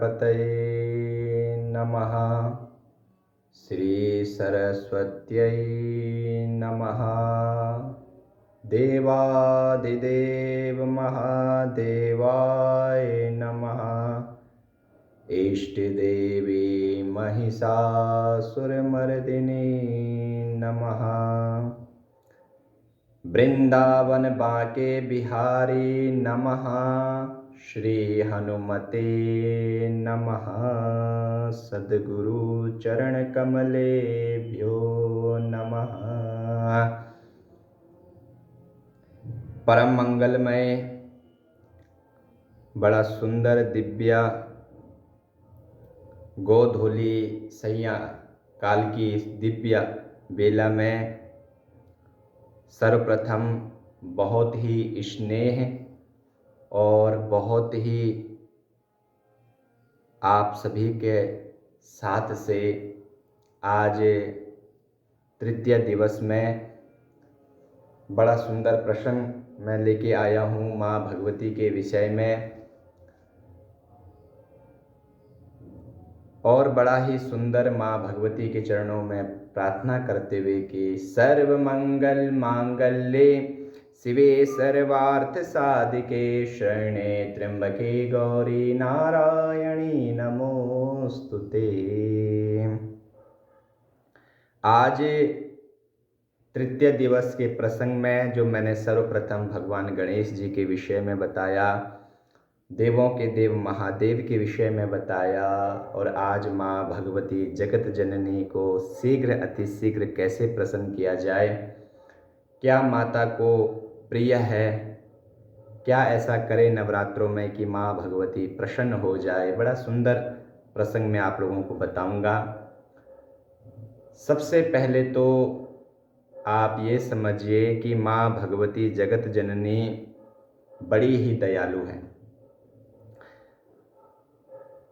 गणपतये नमः। श्री सरस्वत्यै नमः। देवादिदेव महादेवाय नमः। इष्टदेवी महिषासुरमर्दिनी नमः। वृंदावन बांके बिहारी नमः। श्री हनुमते नमः। सद्गुरु चरण कमलेभ्यो नमः। परम मंगलमय बड़ा सुंदर दिव्य गोधूली सैया काल की इस दिव्य बेला में सर्वप्रथम बहुत ही स्नेह और बहुत ही आप सभी के साथ से आज तृतीय दिवस में बड़ा सुंदर प्रसंग मैं लेके आया हूँ माँ भगवती के विषय में, और बड़ा ही सुंदर माँ भगवती के चरणों में प्रार्थना करते हुए कि सर्व मंगल मांगल्ये शिवे सर्वार्थ साधिके शरणे त्र्यंबके गौरी नारायणी नमोस्तुते। आज तृतीय दिवस के प्रसंग में जो मैंने सर्वप्रथम भगवान गणेश जी के विषय में बताया, देवों के देव महादेव के विषय में बताया, और आज माँ भगवती जगत जननी को शीघ्र अतिशीघ्र कैसे प्रसन्न किया जाए, क्या माता को प्रिय है, क्या ऐसा करे नवरात्रों में कि माँ भगवती प्रसन्न हो जाए, बड़ा सुंदर प्रसंग मैं आप लोगों को बताऊंगा। सबसे पहले तो आप ये समझिए कि माँ भगवती जगत जननी बड़ी ही दयालु है।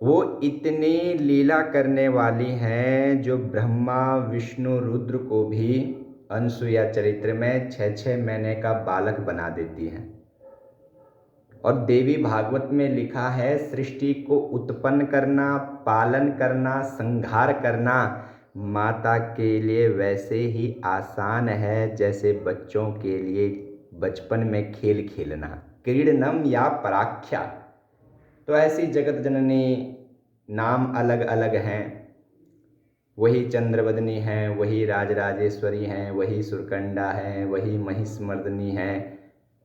वो इतनी लीला करने वाली हैं जो ब्रह्मा विष्णु रुद्र को भी अनसुया चरित्र में 6-6 महीने का बालक बना देती हैं। और देवी भागवत में लिखा है, सृष्टि को उत्पन्न करना, पालन करना, संहार करना माता के लिए वैसे ही आसान है जैसे बच्चों के लिए बचपन में खेल खेलना, क्रीडनम या पराख्या। तो ऐसी जगत जननी नाम अलग अलग हैं, वही चंद्रवदनी हैं, वही राजराजेश्वरी हैं, वही सुरकंडा हैं, वही महिषमर्दिनी हैं,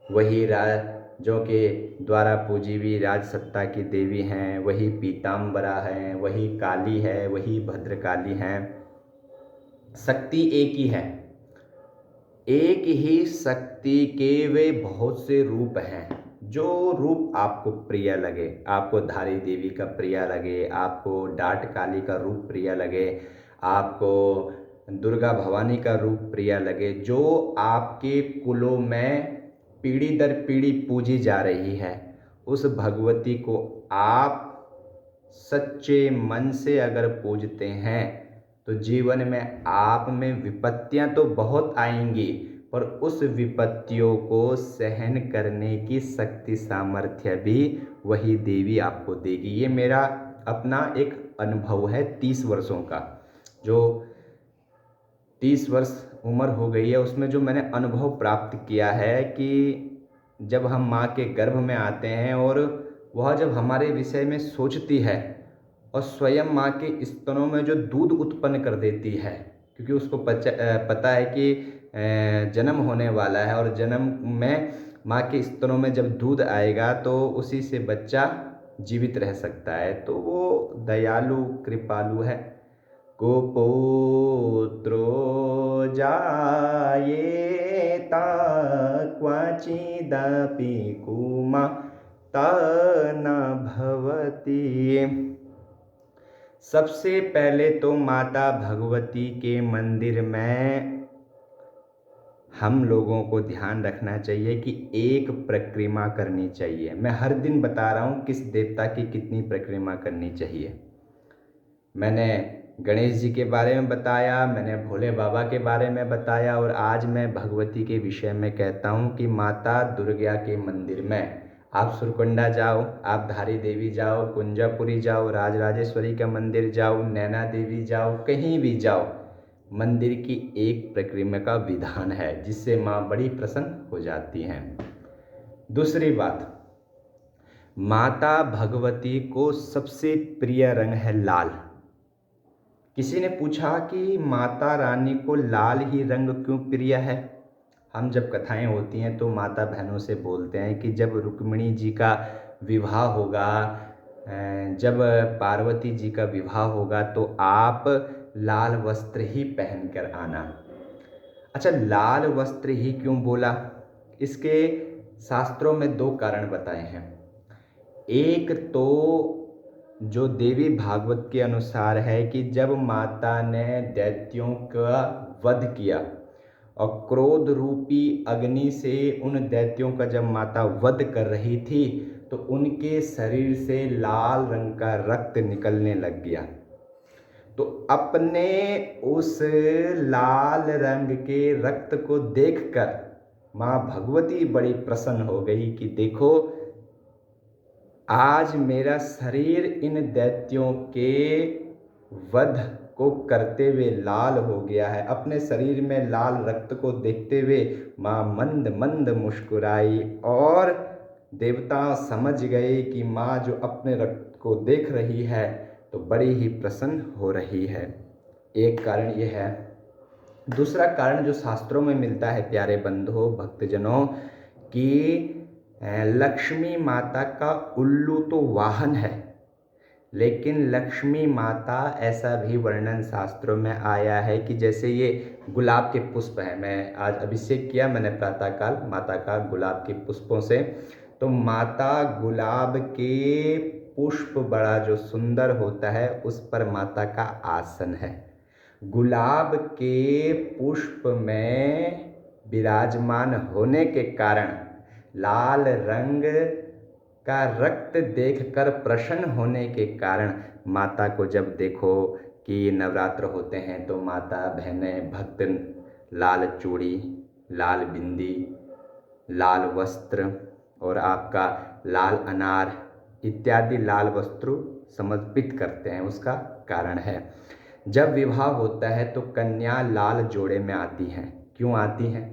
वही जो के द्वारा पूजी हुई राजसत्ता की देवी हैं, वही पीताम्बरा हैं, वही काली है, वही भद्रकाली हैं। शक्ति एक ही है, एक ही शक्ति के वे बहुत से रूप हैं। जो रूप आपको प्रिय लगे, आपको धारी देवी का प्रिय लगे, आपको डाट काली का रूप प्रिय लगे, आपको दुर्गा भवानी का रूप प्रिय लगे, जो आपके कुलों में पीढ़ी दर पीढ़ी पूजी जा रही है, उस भगवती को आप सच्चे मन से अगर पूजते हैं तो जीवन में आप में विपत्तियां तो बहुत आएंगी, पर उस विपत्तियों को सहन करने की शक्ति सामर्थ्य भी वही देवी आपको देगी। ये मेरा अपना एक अनुभव है 30 वर्षों का, जो 30 वर्ष उम्र हो गई है, उसमें जो मैंने अनुभव प्राप्त किया है कि जब हम माँ के गर्भ में आते हैं और वह जब हमारे विषय में सोचती है और स्वयं माँ के स्तनों में जो दूध उत्पन्न कर देती है, क्योंकि उसको पता है कि जन्म होने वाला है, और जन्म में माँ के स्तनों में जब दूध आएगा तो उसी से बच्चा जीवित रह सकता है। तो वो दयालु कृपालु है। गोपुत्रो जायेता क्वचिदपि कुमाता न भवति। सबसे पहले तो माता भगवती के मंदिर में हम लोगों को ध्यान रखना चाहिए कि एक परिक्रमा करनी चाहिए। मैं हर दिन बता रहा हूँ किस देवता की कितनी परिक्रमा करनी चाहिए। मैंने गणेश जी के बारे में बताया, मैंने भोले बाबा के बारे में बताया, और आज मैं भगवती के विषय में कहता हूँ कि माता दुर्गा के मंदिर में आप सुरकुंडा जाओ, आप धारी देवी जाओ, कुंजापुरी जाओ, राजराजेश्वरी का मंदिर जाओ, नैना देवी जाओ, कहीं भी जाओ, मंदिर की एक प्रक्रिया का विधान है जिससे माँ बड़ी प्रसन्न हो जाती हैं। दूसरी बात, माता भगवती को सबसे प्रिय रंग है लाल। किसी ने पूछा कि माता रानी को लाल ही रंग क्यों प्रिय है। हम जब कथाएं होती हैं तो माता बहनों से बोलते हैं कि जब रुक्मिणी जी का विवाह होगा, जब पार्वती जी का विवाह होगा तो आप लाल वस्त्र ही पहन कर आना। अच्छा, लाल वस्त्र ही क्यों बोला? इसके शास्त्रों में दो कारण बताए हैं। एक तो जो देवी भागवत के अनुसार है कि जब माता ने दैत्यों का वध किया और क्रोध रूपी अग्नि से उन दैत्यों का जब माता वध कर रही थी तो उनके शरीर से लाल रंग का रक्त निकलने लग गया। तो अपने उस लाल रंग के रक्त को देखकर माँ भगवती बड़ी प्रसन्न हो गई कि देखो, आज मेरा शरीर इन दैत्यों के वध को करते हुए लाल हो गया है। अपने शरीर में लाल रक्त को देखते हुए माँ मंद मंद मुस्कुराई और देवता समझ गए कि माँ जो अपने रक्त को देख रही है तो बड़ी ही प्रसन्न हो रही है। एक कारण ये है। दूसरा कारण जो शास्त्रों में मिलता है प्यारे बंधुओं भक्तजनों, कि लक्ष्मी माता का उल्लू तो वाहन है, लेकिन लक्ष्मी माता ऐसा भी वर्णन शास्त्रों में आया है कि जैसे ये गुलाब के पुष्प हैं। मैं आज अभिषेक किया मैंने प्रातःकाल माता का गुलाब के पुष्पों से, तो माता गुलाब के पुष्प बड़ा जो सुंदर होता है उस पर माता का आसन है। गुलाब के पुष्प में विराजमान होने के कारण लाल रंग का रक्त देखकर प्रसन्न होने के कारण माता को जब देखो कि नवरात्र होते हैं तो माता बहनें भक्त लाल चूड़ी, लाल बिंदी, लाल वस्त्र और आपका लाल अनार इत्यादि लाल वस्त्र समर्पित करते हैं। उसका कारण है, जब विवाह होता है तो कन्या लाल जोड़े में आती हैं। क्यों आती हैं?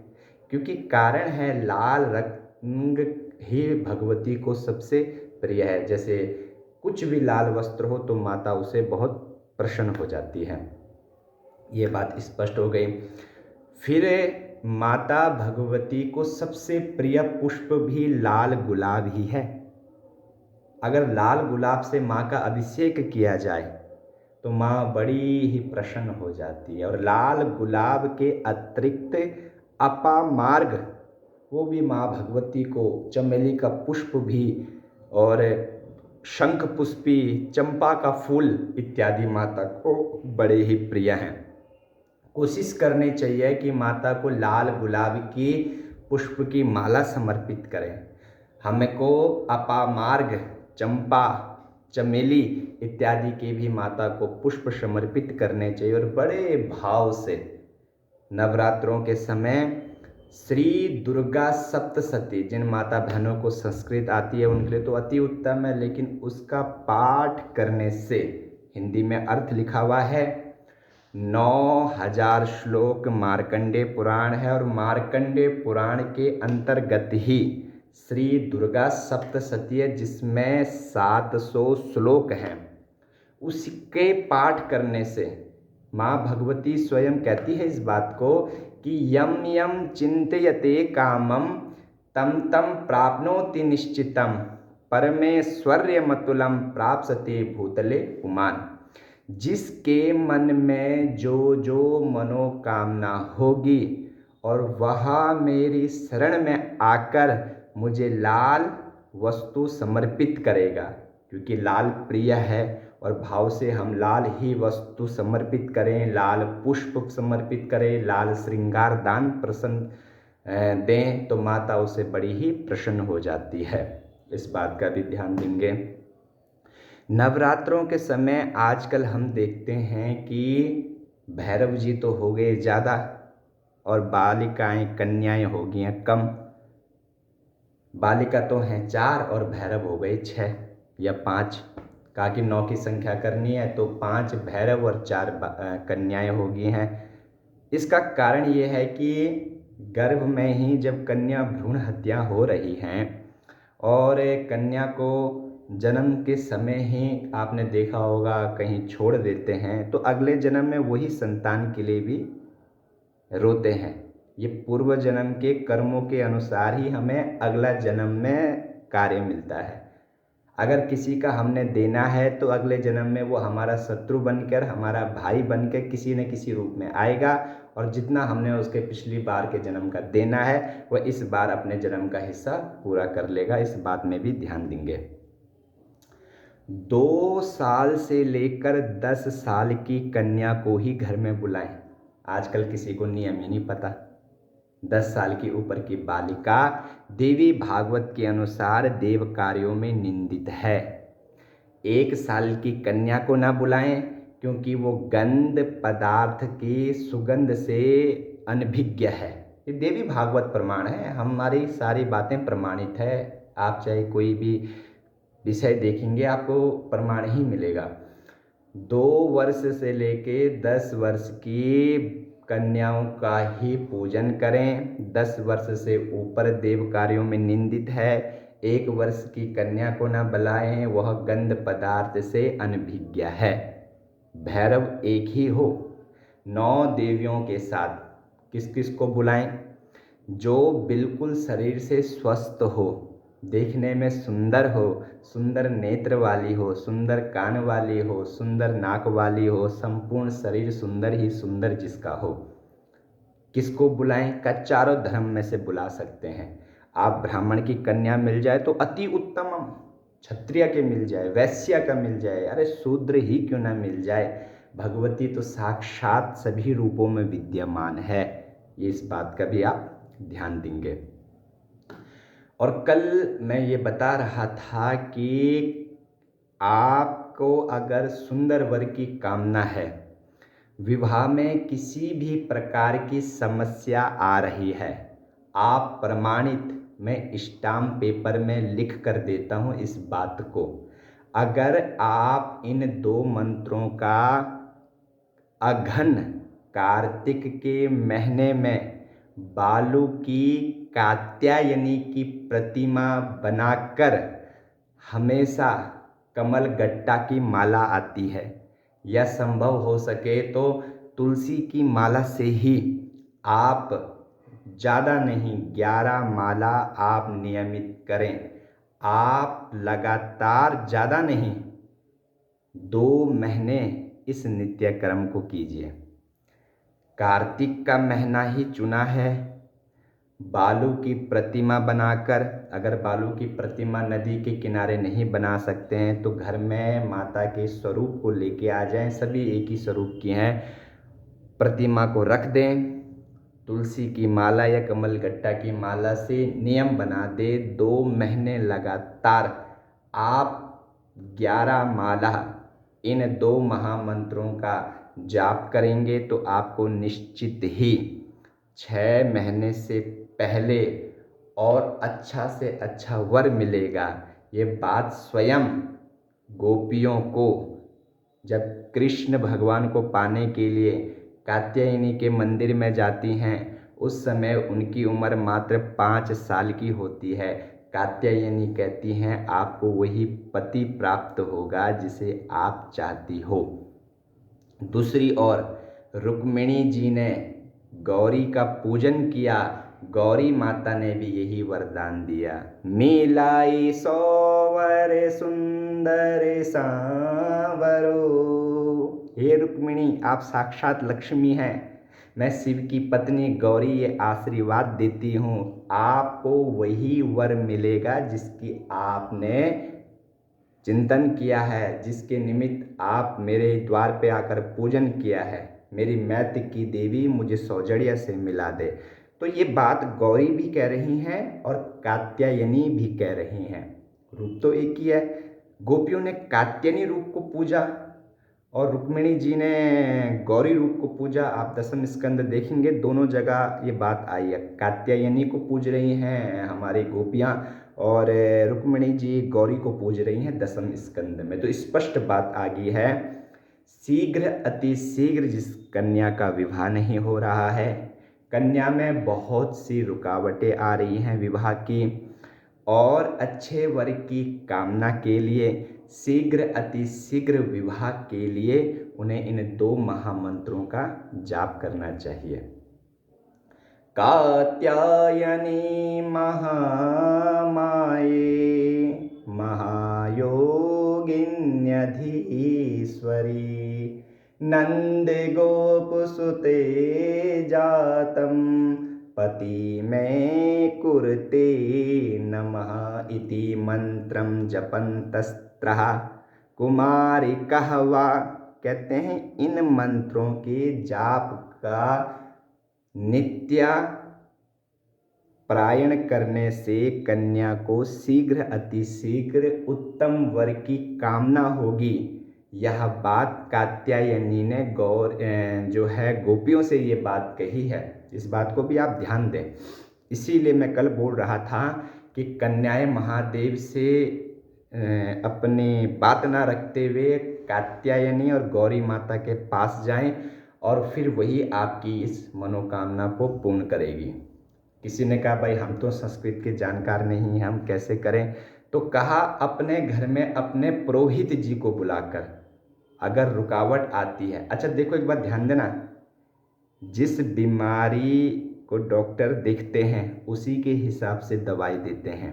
क्योंकि कारण है लाल रंग ही भगवती को सबसे प्रिय है। जैसे कुछ भी लाल वस्त्र हो तो माता उसे बहुत प्रसन्न हो जाती है। ये बात स्पष्ट हो गई। फिर माता भगवती को सबसे प्रिय पुष्प भी लाल गुलाब ही है। अगर लाल गुलाब से माँ का अभिषेक किया जाए तो माँ बड़ी ही प्रसन्न हो जाती है। और लाल गुलाब के अतिरिक्त अपामार्ग, वो भी माँ भगवती को चमेली का पुष्प भी और शंख पुष्पी चंपा का फूल इत्यादि माता को बड़े ही प्रिय हैं। कोशिश करनी चाहिए कि माता को लाल गुलाब की पुष्प की माला समर्पित करें। हमको अपामार्ग, चंपा, चमेली इत्यादि के भी माता को पुष्प समर्पित करने चाहिए। और बड़े भाव से नवरात्रों के समय श्री दुर्गा सप्तशती, जिन माता बहनों को संस्कृत आती है उनके लिए तो अति उत्तम है, लेकिन उसका पाठ करने से, हिंदी में अर्थ लिखा हुआ है, 9000 श्लोक मार्कंडेय पुराण है और मार्कंडेय पुराण के अंतर्गत ही श्री दुर्गा सप्तशती है जिसमें 700 श्लोक हैं। उसके पाठ करने से माँ भगवती स्वयं कहती है इस बात को कि यम यम चिंतयते कामम तम तम प्राप्नोति निश्चितम परमेश्वर्यमतुलम प्राप्स्यते भूतले पुमान। जिसके मन में जो जो मनोकामना होगी और वह मेरी शरण में आकर मुझे लाल वस्तु समर्पित करेगा, क्योंकि लाल प्रिय है और भाव से हम लाल ही वस्तु समर्पित करें, लाल पुष्प समर्पित करें, लाल श्रृंगार दान प्रसन्न दें तो माता उसे बड़ी ही प्रसन्न हो जाती है। इस बात का भी ध्यान देंगे। नवरात्रों के समय आजकल हम देखते हैं कि भैरव जी तो हो गए ज़्यादा और बालिकाएं, कन्याएं हो गई हैं कम। बालिका तो हैं 4 और भैरव हो गए 6 या 5। कहा कि 9 की संख्या करनी है तो 5 भैरव और 4 कन्याएं होगी हैं। इसका कारण ये है कि गर्भ में ही जब कन्या भ्रूण हत्या हो रही हैं और कन्या को जन्म के समय ही आपने देखा होगा कहीं छोड़ देते हैं तो अगले जन्म में वही संतान के लिए भी रोते हैं। ये पूर्व जन्म के कर्मों के अनुसार ही हमें अगला जन्म में कार्य मिलता है। अगर किसी का हमने देना है तो अगले जन्म में वो हमारा शत्रु बनकर, हमारा भाई बनकर किसी न किसी रूप में आएगा और जितना हमने उसके पिछली बार के जन्म का देना है वह इस बार अपने जन्म का हिस्सा पूरा कर लेगा। इस बात में भी ध्यान देंगे। 2 साल से लेकर 10 साल की कन्या को ही घर में बुलाएं। आजकल किसी को नियम ही नहीं पता। 10 साल की ऊपर की बालिका देवी भागवत के अनुसार देव कार्यों में निंदित है। 1 साल की कन्या को ना बुलाएं क्योंकि वो गंध पदार्थ की सुगंध से अनभिज्ञ है। ये देवी भागवत प्रमाण है, हमारी सारी बातें प्रमाणित है। आप चाहे कोई भी विषय देखेंगे आपको प्रमाण ही मिलेगा। 2 वर्ष से लेके 10 वर्ष की कन्याओं का ही पूजन करें। 10 वर्ष से ऊपर देव कार्यों में निंदित है। 1 वर्ष की कन्या को न बुलाएं, वह गंध पदार्थ से अनभिज्ञ है। भैरव एक ही हो। 9 देवियों के साथ किस किस को बुलाएं? जो बिल्कुल शरीर से स्वस्थ हो, देखने में सुंदर हो, सुंदर नेत्र वाली हो, सुंदर कान वाली हो, सुंदर नाक वाली हो, संपूर्ण शरीर सुंदर ही सुंदर जिसका हो। किसको बुलाएं? का चारों धर्म में से बुला सकते हैं। आप ब्राह्मण की कन्या मिल जाए तो अति उत्तम, क्षत्रिय के मिल जाए, वैश्य का मिल जाए, अरे शूद्र ही क्यों ना मिल जाए। भगवती तो साक्षात सभी रूपों में विद्यमान है। ये इस बात का भी आप ध्यान देंगे। और कल मैं ये बता रहा था कि आपको अगर सुंदर वर की कामना है, विवाह में किसी भी प्रकार की समस्या आ रही है, आप प्रमाणित, मैं स्टाम्प पेपर में लिख कर देता हूँ इस बात को। अगर आप इन 2 मंत्रों का अघन कार्तिक के महीने में बालू की कात्यायनी की प्रतिमा बनाकर, हमेशा कमल गट्टा की माला आती है, या संभव हो सके तो तुलसी की माला से ही आप ज़्यादा नहीं 11 माला आप नियमित करें। आप लगातार ज़्यादा नहीं 2 महीने इस नित्य कर्म को कीजिए। कार्तिक का महीना ही चुना है। बालू की प्रतिमा बनाकर, अगर बालू की प्रतिमा नदी के किनारे नहीं बना सकते हैं तो घर में माता के स्वरूप को लेके आ जाएं। सभी एक ही स्वरूप की हैं। प्रतिमा को रख दें, तुलसी की माला या कमलगट्टा की माला से नियम बना दे। 2 महीने लगातार आप 11 माला इन 2 महामंत्रों का जाप करेंगे तो आपको निश्चित ही 6 महीने से पहले और अच्छा से अच्छा वर मिलेगा। ये बात स्वयं गोपियों को जब कृष्ण भगवान को पाने के लिए कात्यायनी के मंदिर में जाती हैं, उस समय उनकी उम्र मात्र 5 साल की होती है। कात्यायनी कहती हैं आपको वही पति प्राप्त होगा जिसे आप चाहती हो। दूसरी ओर रुक्मिणी जी ने गौरी का पूजन किया, गौरी माता ने भी यही वरदान दिया, मिलाई 100 वर सुंदर सांवरो। हे रुक्मिणी, आप साक्षात लक्ष्मी हैं। मैं शिव की पत्नी गौरी ये आशीर्वाद देती हूँ, आपको वही वर मिलेगा जिसकी आपने चिंतन किया है, जिसके निमित्त आप मेरे द्वार पे आकर पूजन किया है। मेरी मैत्र की देवी मुझे सौजन्य से मिला दे। तो ये बात गौरी भी कह रही हैं और कात्यायनी भी कह रही हैं। रूप तो एक ही है। गोपियों ने कात्यायनी रूप को पूजा और रुक्मिणी जी ने गौरी रूप को पूजा। आप दसम स्कंद देखेंगे, दोनों जगह ये बात आई है। कात्यायनी को पूज रही हैं हमारी गोपियाँ, और रुक्मिणी जी गौरी को पूज रही हैं दसम स्कंद में। तो स्पष्ट बात आ गई है, शीघ्र अति शीघ्र जिस कन्या का विवाह नहीं हो रहा है, कन्या में बहुत सी रुकावटें आ रही हैं विवाह की, और अच्छे वर की कामना के लिए शीघ्र अति शीघ्र विवाह के लिए उन्हें इन 2 महामंत्रों का जाप करना चाहिए। कात्यायनी महामाये महायोगिन्यधीश्वरी नंद गोपसुते जातम पति में कुरते नमः इति मंत्रम जपन्तस्त्रः कुमारी कहवा। कहते हैं इन मंत्रों के जाप का नित्य पारायण करने से कन्या को शीघ्र अतिशीघ्र उत्तम वर की कामना होगी। यह बात कात्यायनी ने जो है गोपियों से ये बात कही है। इस बात को भी आप ध्यान दें। इसीलिए मैं कल बोल रहा था कि कन्याएं महादेव से अपनी बात ना रखते हुए कात्यायनी और गौरी माता के पास जाएं, और फिर वही आपकी इस मनोकामना को पूर्ण करेगी। किसी ने कहा भाई हम तो संस्कृत के जानकार नहीं हैं, हम कैसे करें? तो कहा अपने घर में अपने पुरोहित जी को बुलाकर अगर रुकावट आती है। अच्छा देखो, एक बात ध्यान देना, जिस बीमारी को डॉक्टर देखते हैं उसी के हिसाब से दवाई देते हैं।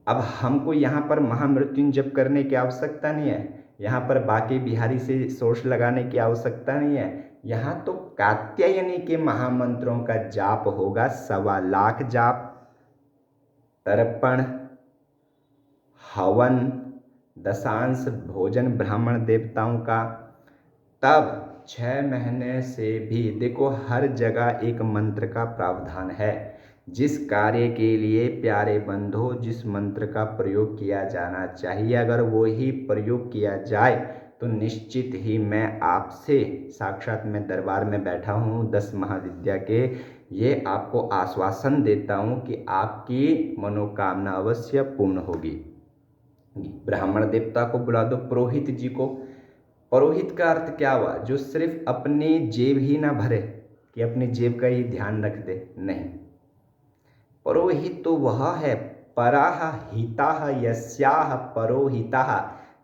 अब हमको यहाँ पर महामृत्युंजय जप करने की आवश्यकता नहीं है, यहाँ पर बाकी बिहारी से सोर्स लगाने की आवश्यकता नहीं है। यहाँ तो कात्यायनी के महामंत्रों का जाप होगा, 1.25 लाख जाप, तर्पण, हवन, दशांश भोजन ब्राह्मण देवताओं का। तब 6 महीने से भी देखो हर जगह एक मंत्र का प्रावधान है। जिस कार्य के लिए प्यारे बंधु जिस मंत्र का प्रयोग किया जाना चाहिए, अगर वो ही प्रयोग किया जाए तो निश्चित ही मैं आपसे साक्षात मैं दरबार में बैठा हूँ 10 महाविद्या के, ये आपको आश्वासन देता हूँ कि आपकी मनोकामना अवश्य पूर्ण होगी। ब्राह्मण देवता को बुला दो, पुरोहित जी को। पुरोहित का अर्थ क्या हुआ? जो सिर्फ अपनी जेब ही ना भरे कि अपनी जेब का ही ध्यान रख दे, नहीं। पुरोहित तो वह है पराह हिताः यस्याः परोहिताः,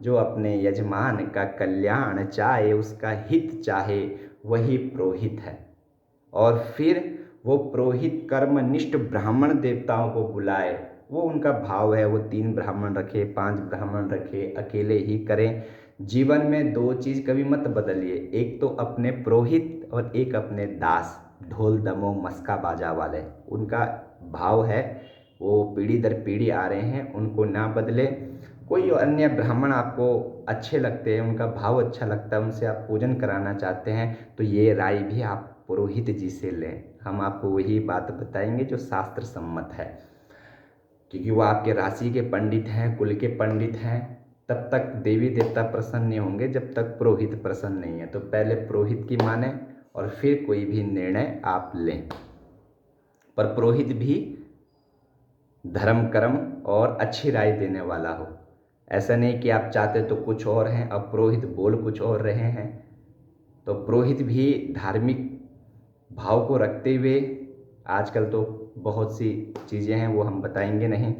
जो अपने यजमान का कल्याण चाहे, उसका हित चाहे, वही पुरोहित है। और फिर वो पुरोहित कर्मनिष्ठ ब्राह्मण देवताओं को बुलाए, वो उनका भाव है, वो 3 ब्राह्मण रखे, 5 ब्राह्मण रखे, अकेले ही करें। जीवन में 2 चीज़ कभी मत बदलिए, एक तो अपने पुरोहित और एक अपने दास, ढोल दमो मस्का बाजा वाले। उनका भाव है, वो पीढ़ी दर पीढ़ी आ रहे हैं, उनको ना बदले। कोई अन्य ब्राह्मण आपको अच्छे लगते हैं, उनका भाव अच्छा लगता है, उनसे आप पूजन कराना चाहते हैं, तो ये राय भी आप पुरोहित जी से लें। हम आपको वही बात बताएंगे जो शास्त्र सम्मत है, क्योंकि वो आपके राशि के पंडित हैं, कुल के पंडित हैं। तब तक देवी देवता प्रसन्न नहीं होंगे जब तक पुरोहित प्रसन्न नहीं है। तो पहले पुरोहित की माने और फिर कोई भी निर्णय आप लें। पर पुरोहित भी धर्म कर्म और अच्छी राय देने वाला हो। ऐसा नहीं कि आप चाहते तो कुछ और हैं, अब पुरोहित बोल कुछ और रहे हैं। तो पुरोहित भी धार्मिक भाव को रखते हुए, आजकल तो बहुत सी चीज़ें हैं वो हम बताएंगे नहीं।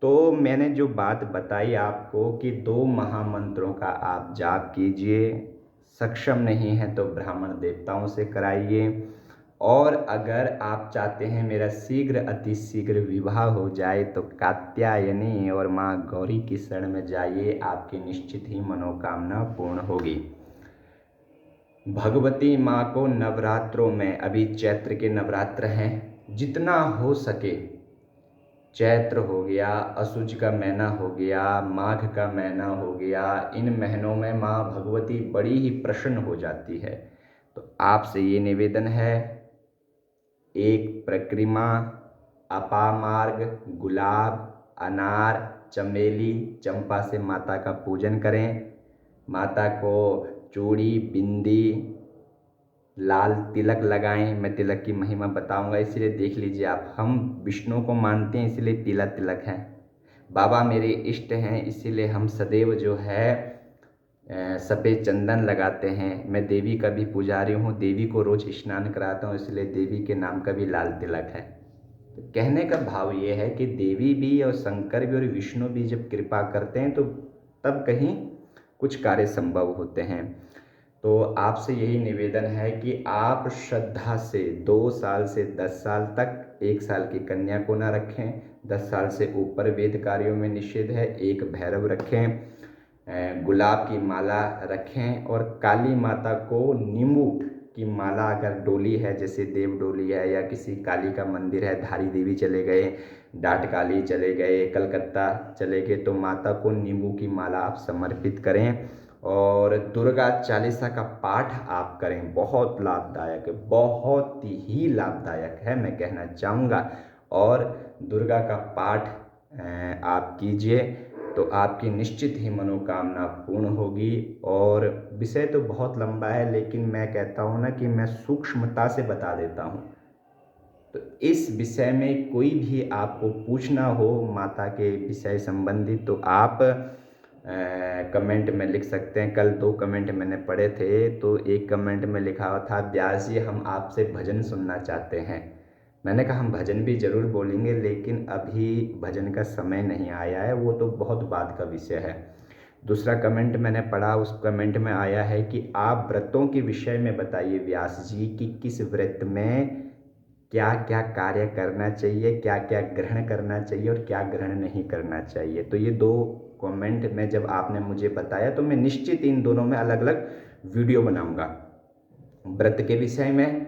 तो मैंने जो बात बताई आपको कि 2 महामंत्रों का आप जाप कीजिए, सक्षम नहीं है तो ब्राह्मण देवताओं से कराइए। और अगर आप चाहते हैं मेरा शीघ्र अतिशीघ्र विवाह हो जाए तो कात्यायनी और माँ गौरी की शरण में जाइए, आपकी निश्चित ही मनोकामना पूर्ण होगी। भगवती माँ को नवरात्रों में, अभी चैत्र के नवरात्र हैं, जितना हो सके, चैत्र हो गया, असुज का महीना हो गया, माघ का महीना हो गया, इन महीनों में माँ भगवती बड़ी ही प्रसन्न हो जाती है। तो आपसे ये निवेदन है, एक प्रक्रिमा, अपामार्ग, गुलाब, अनार, चमेली, चंपा से माता का पूजन करें। माता को चूड़ी, बिंदी, लाल तिलक लगाएं। मैं तिलक की महिमा बताऊंगा, इसलिए देख लीजिए आप। हम विष्णु को मानते हैं, इसलिए तिलक तिलक है। बाबा मेरे इष्ट हैं, इसीलिए हम सदैव जो है सफ़ेद चंदन लगाते हैं। मैं देवी का भी पुजारी हूँ, देवी को रोज़ स्नान कराता हूँ, इसलिए देवी के नाम का भी लाल तिलक है। तो कहने का भाव ये है कि देवी भी और शंकर भी और विष्णु भी जब कृपा करते हैं तो तब कहीं कुछ कार्य संभव होते हैं। तो आपसे यही निवेदन है कि आप श्रद्धा से 2 साल से 10 साल तक 1 साल की कन्या को ना रखें। 10 साल से ऊपर वेद कार्यों में निषेध है। एक भैरव रखें, गुलाब की माला रखें और काली माता को नींबू की माला, अगर डोली है जैसे देव डोली है या किसी काली का मंदिर है, धारी देवी चले गए, डाट काली चले गए, कलकत्ता चले गए, तो माता को नींबू की माला आप समर्पित करें। और दुर्गा चालीसा का पाठ आप करें, बहुत लाभदायक है, बहुत ही लाभदायक है मैं कहना चाहूँगा। और दुर्गा का पाठ आप कीजिए तो आपकी निश्चित ही मनोकामना पूर्ण होगी। और विषय तो बहुत लंबा है, लेकिन मैं कहता हूँ ना कि मैं सूक्ष्मता से बता देता हूँ। तो इस विषय में कोई भी आपको पूछना हो माता के विषय संबंधित तो आप कमेंट में लिख सकते हैं। कल 2 कमेंट मैंने पढ़े थे, तो एक कमेंट में लिखा हुआ था, व्यास जी हम आपसे भजन सुनना चाहते हैं। मैंने कहा हम भजन भी ज़रूर बोलेंगे, लेकिन अभी भजन का समय नहीं आया है, वो तो बहुत बाद का विषय है। दूसरा कमेंट मैंने पढ़ा, उस कमेंट में आया है कि आप व्रतों के विषय में बताइए व्यास जी कि किस व्रत में क्या क्या कार्य करना चाहिए, क्या क्या ग्रहण करना चाहिए और क्या ग्रहण नहीं करना चाहिए। तो ये 2 कमेंट में जब आपने मुझे बताया तो मैं निश्चित इन दोनों में अलग अलग वीडियो बनाऊंगा, व्रत के विषय में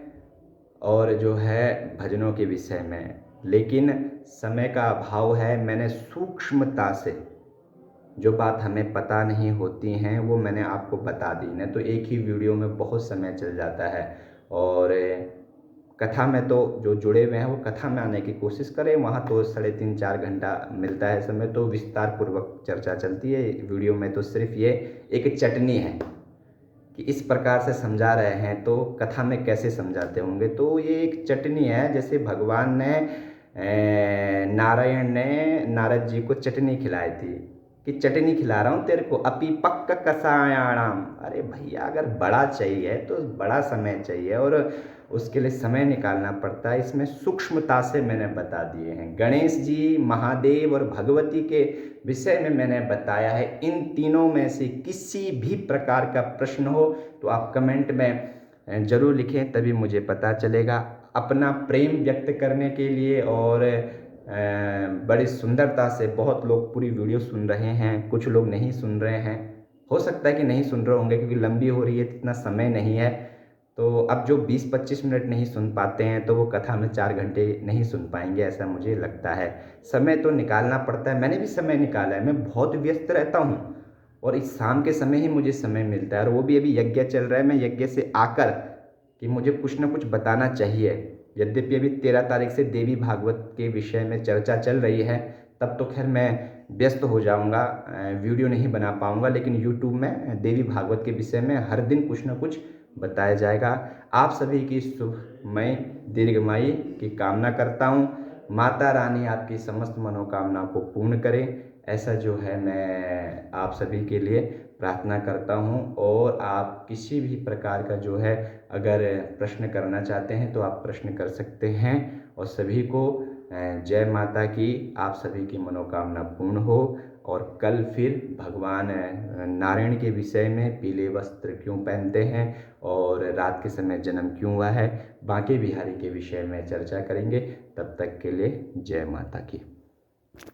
और जो है भजनों के विषय में। लेकिन समय का अभाव है, मैंने सूक्ष्मता से जो बात हमें पता नहीं होती हैं वो मैंने आपको बता दी, नहीं तो एक ही वीडियो में बहुत समय चल जाता है। और कथा में तो जो जुड़े हुए हैं वो कथा में आने की कोशिश करें, वहाँ तो 3.5-4 घंटा मिलता है समय, तो विस्तार पूर्वक चर्चा चलती है। वीडियो में तो सिर्फ ये एक चटनी है कि इस प्रकार से समझा रहे हैं, तो कथा में कैसे समझाते होंगे। तो ये एक चटनी है, जैसे भगवान ने नारायण ने नारद जी को चटनी खिलाई थी कि चटनी खिला रहा हूँ तेरे को, अपी पक्क कसायाणाम। अरे भैया अगर बड़ा चाहिए तो बड़ा समय चाहिए और उसके लिए समय निकालना पड़ता है। इसमें सूक्ष्मता से मैंने बता दिए हैं। गणेश जी, महादेव और भगवती के विषय में मैंने बताया है। इन तीनों में से किसी भी प्रकार का प्रश्न हो तो आप कमेंट में ज़रूर लिखें, तभी मुझे पता चलेगा। अपना प्रेम व्यक्त करने के लिए और बड़ी सुंदरता से बहुत लोग पूरी वीडियो सुन रहे हैं, कुछ लोग नहीं सुन रहे हैं। हो सकता है कि नहीं सुन रहे होंगे क्योंकि लंबी हो रही है, इतना समय नहीं है। तो अब जो 20-25 मिनट नहीं सुन पाते हैं तो वो कथा में 4 घंटे नहीं सुन पाएंगे, ऐसा मुझे लगता है। समय तो निकालना पड़ता है, मैंने भी समय निकाला है। मैं बहुत व्यस्त रहता हूँ और इस शाम के समय ही मुझे समय मिलता है, और वो भी अभी यज्ञ चल रहा है। मैं यज्ञ से आकर कि मुझे कुछ ना कुछ बताना चाहिए। यद्यपि अभी 13 तारीख से देवी भागवत के विषय में चर्चा चल रही है, तब तो खैर मैं व्यस्त हो जाऊंगा, वीडियो नहीं बना पाऊंगा, लेकिन यूट्यूब में देवी भागवत के विषय में हर दिन कुछ ना कुछ बताया जाएगा। आप सभी की शुभमय दीर्घमायु की कामना करता हूँ। माता रानी आपकी समस्त मनोकामना को पूर्ण करे, ऐसा जो है मैं आप सभी के लिए प्रार्थना करता हूँ। और आप किसी भी प्रकार का जो है अगर प्रश्न करना चाहते हैं तो आप प्रश्न कर सकते हैं। और सभी को जय माता की, आप सभी की मनोकामना पूर्ण हो। और कल फिर भगवान नारायण के विषय में पीले वस्त्र क्यों पहनते हैं और रात के समय जन्म क्यों हुआ है, बांके बिहारी के विषय में चर्चा करेंगे। तब तक के लिए जय माता की।